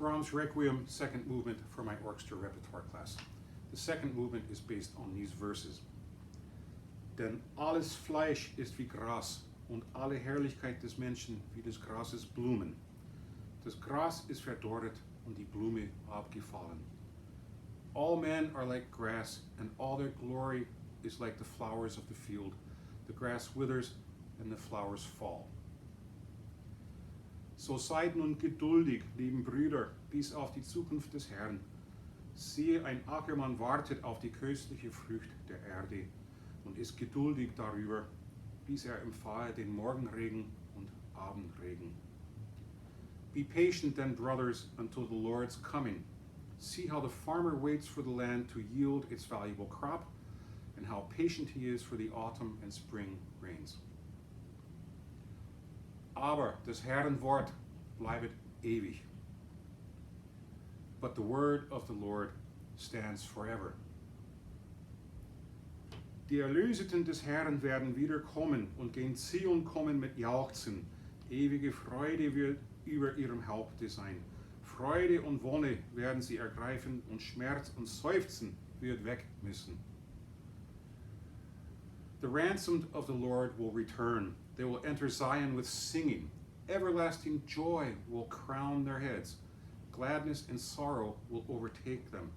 Brahms Requiem, second movement for my orchestra repertoire class. The second movement is based on these verses. Denn alles Fleisch ist wie Gras und alle Herrlichkeit des Menschen wie des Grases Blumen. Das Gras ist verdorret und die Blume abgefallen. All men are like grass, and all their glory is like the flowers of the field. The grass withers and the flowers fall. So seid nun geduldig, lieben Brüder, bis auf die Zukunft des Herrn. Siehe, ein Ackermann wartet auf die köstliche Frucht der Erde und ist geduldig darüber, bis empfahe den Morgenregen und Abendregen. Be patient then, brothers, until the Lord's coming. See how the farmer waits for the land to yield its valuable crop, and how patient he is for the autumn and spring rains. Aber des Herrn Wort bleibet ewig. But the word of the Lord stands forever. Die Erlöseten des Herrn werden wiederkommen und gen Zion kommen mit Jauchzen. Ewige Freude wird über ihrem Haupte sein. Freude und Wonne werden sie ergreifen und Schmerz und Seufzen wird weg müssen. The ransomed of the Lord will return. They will enter Zion with singing. Everlasting joy will crown their heads. Gladness and sorrow will overtake them.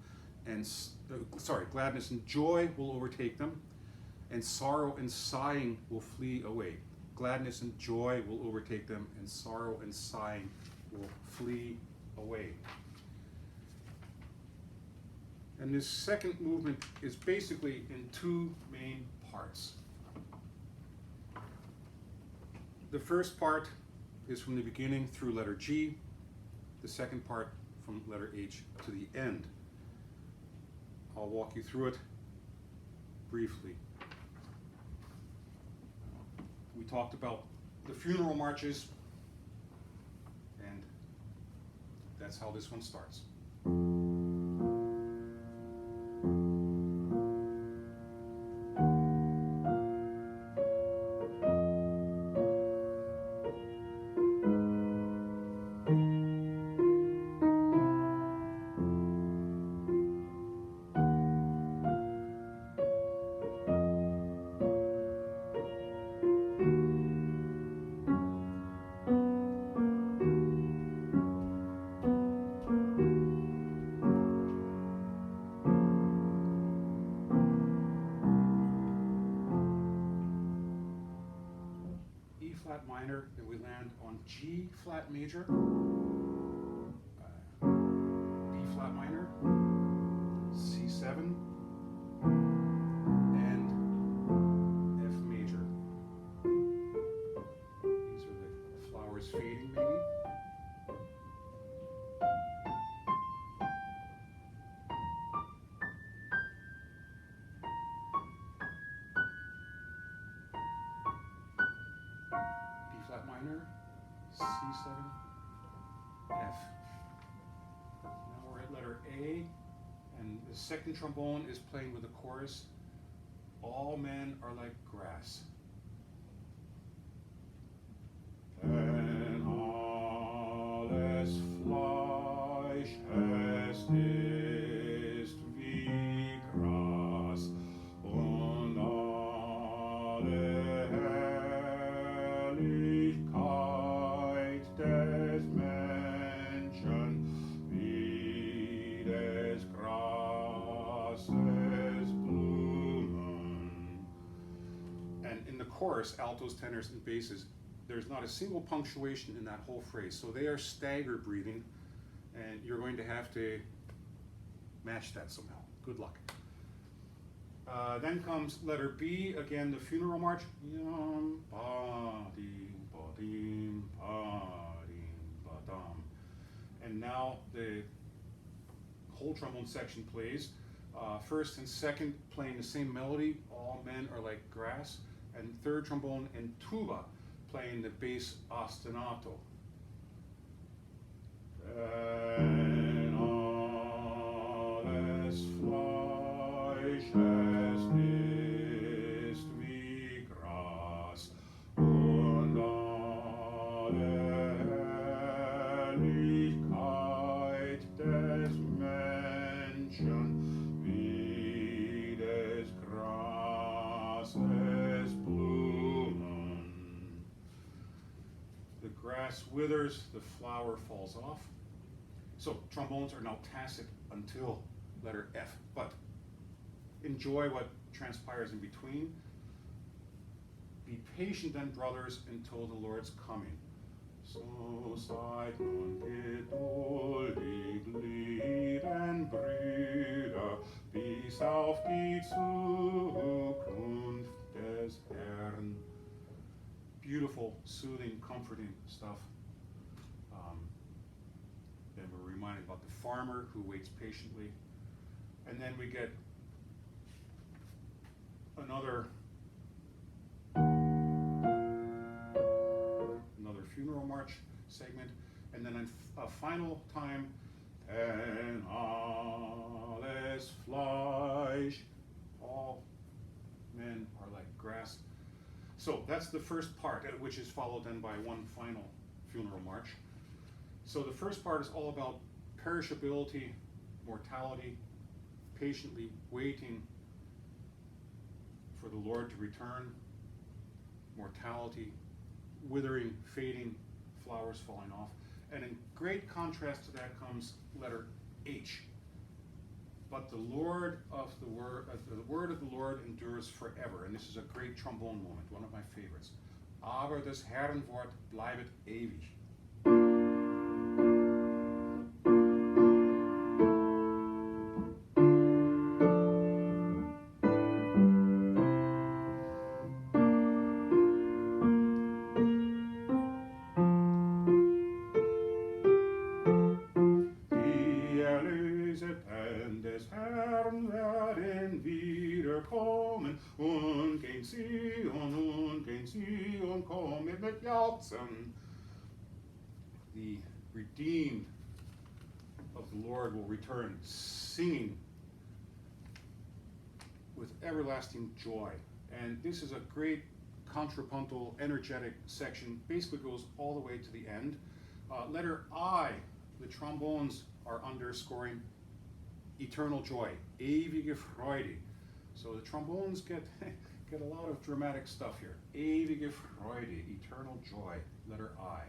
Gladness and joy will overtake them, and sorrow and sighing will flee away. Gladness and joy will overtake them, and sorrow and sighing will flee away. And this second movement is basically in two main parts. The first part is from the beginning through letter G. The second part from letter H to the end. I'll walk you through it briefly. We talked about the funeral marches, and that's how this one starts. Flat minor, then we land on G flat major, D flat minor, C7, and F major. These are the flowers fading maybe. Minor, C7, F. Now we're at letter A, and the second trombone is playing with the chorus. All men are like grass. And alles Fleisch ist wie Gras, und alle des Menschen wie des Grases Blumen. And in the chorus, altos, tenors, and basses, there's not a single punctuation in that whole phrase. So they are stagger breathing, and you're going to have to match that somehow. Good luck. Then comes letter B, again the funeral march. Yum, ba, dee, ba, dee, ba. And now the whole trombone section plays. First and second playing the same melody, all men are like grass, and third trombone and tuba playing the bass ostinato. And alles Fleisch ist wie Gras, und alle Herrlichkeit grass withers, the flower falls off. So trombones are now tacit until letter F, but enjoy what transpires in between. Be patient then, brothers, until the Lord's coming. So seid nun geduldig, lieben Brüder, bis auf die Zukunft des Herrn. Beautiful, soothing, comforting stuff. Then we're reminded about the farmer who waits patiently. And then we get another funeral march segment, and then a final time, and alles Fleisch, all men are like grass. So that's the first part, which is followed then by one final funeral march. So the first part is all about perishability, mortality, patiently waiting for the Lord to return, mortality, withering, fading, flowers falling off. And in great contrast to that comes letter H. But the word of the Lord endures forever. And this is a great trombone moment, one of my favorites. Aber des Herrn Wort bleibet ewig. Des Herrn werden wiederkommen, und gen Zion kommen mit Jauchzen. The redeemed of the Lord will return, singing with everlasting joy. And this is a great contrapuntal, energetic section, basically goes all the way to the end. Letter I, the trombones are underscoring eternal joy, ewige Freude. So the trombones get a lot of dramatic stuff here. Ewige Freude, eternal joy, letter I.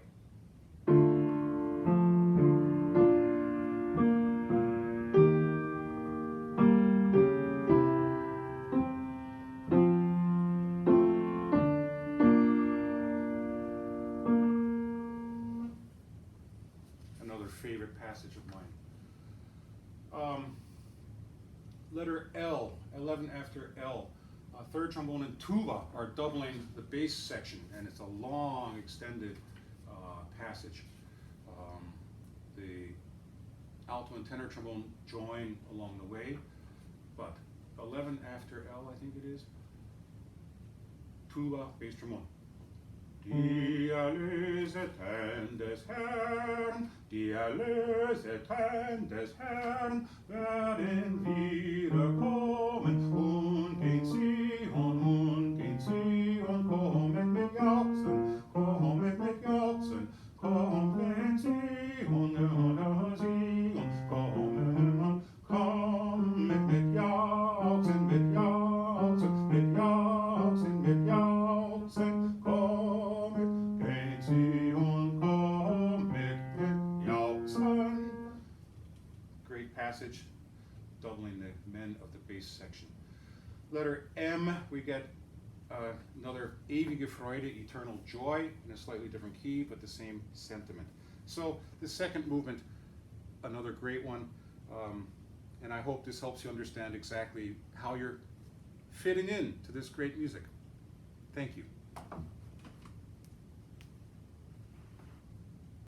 Another favorite passage of mine. Letter L, 11 after L. Third trombone and tuba are doubling the bass section, and it's a long, extended passage. The alto and tenor trombone join along the way, but 11 after L, I think it is, tuba, bass trombone. Die Erlöseten des Herrn, die Erlöseten des Herrn werden wiederkommen, und gen Zion kommen mit Jauchzen, kommen mit Jauchzen, kommen gen Zion, kommen mit Jauchzen, mit Jauchzen, mit Jauchzen, mit Jauchzen. Great passage, doubling the men of the bass section. Letter M, we get another ewige Freude, eternal joy, in a slightly different key, but the same sentiment. So the second movement, another great one, and I hope this helps you understand exactly how you're fitting in to this great music. Thank you.